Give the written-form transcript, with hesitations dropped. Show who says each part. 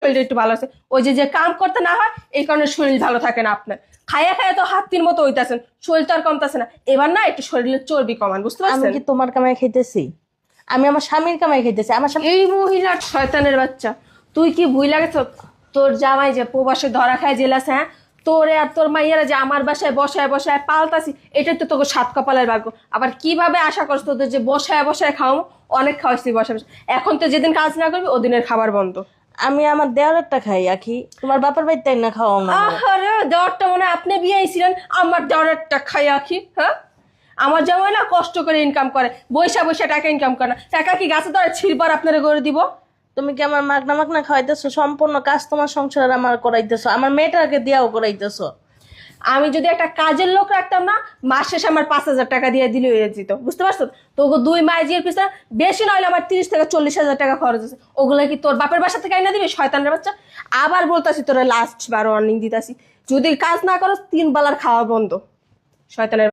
Speaker 1: শরীরটা একটু ভালো আছে। ওই যে যে কাম করতে না হয় এই কারণে শরীর ভালো থাকে না আপনার। খাইয়া খাইয়া তো হাতির মতো হইতাছেন, শরীর তো আর কমতাছে না। এবার না একটু শরীরের চর্বি কমান, বুঝতে
Speaker 2: আমি
Speaker 1: পারছেন?
Speaker 2: কি তোমার কামাই খাইতেছি? আমি আমার স্বামীর কামাই খাইতেছি। আমার স্বামী
Speaker 1: এই মহিলার শয়তানের বাচ্চা, তুই কি ভুই লাগেছ? তোর জামাই যে প্রবাসে ধরা খায় জেলাস, হ্যাঁ? তোরে আর তোর মাইয়ারা যে আমার বাসায় বসায় বসায় পালতাছি, এটাই তো তোকে সাত কপালের ভাগ্য। আবার কিভাবে আশা করছ তোদের যে বসায় বসায় খাও? অনেক খাওয়াইছি বসায় বসে। এখন তো যেদিন কাজ না করবি ওদিনের খাবার বন্ধ।
Speaker 2: আমি আমার দেওয়ারেরটা খাই আখি, তোমার বাপের বাড়িতে না খাওয়াও না আমারে।
Speaker 1: আরে দেওয়ারটা মনে হয় আপনি বিয়েছিলেন, আমার দেওয়ারটা খাই আখি, হ্যাঁ? আমার জামাই না কষ্ট করে ইনকাম করে, বৈশা বৈশা টাকা ইনকাম করে না। টাকা কি গাছে ধরে ছিড়বার আপনারা করে দিব?
Speaker 2: তুমি কি আমার মাগনা মাগনা খাওয়াইতেছো? সম্পূর্ণ কাজ তোমার সংসার আমার করাইতেছো, আমার মেয়েটাকে দিয়াও করাইতেছো।
Speaker 1: আমি যদি একটা কাজের লোক রাখতাম না, মাস শেষে আমার 5,000 টাকা দিয়ে দিলে হয়ে যেত, বুঝতে পারছো? তোকে 2 মাইজির পিছনে বেশি নইলে আমার 30 থেকে 40,000 টাকা খরচ আছে। ওগুলো কি তোর বাপের বাসা থেকে আইনা দিবি শয়তানের বাচ্চা? আবার বলতাছি তোরা লাস্ট বার ওয়ার্নিং দিতাছি, যদি কাজ না করো 3 বেলার খাওয়া বন্ধ, শয়তানের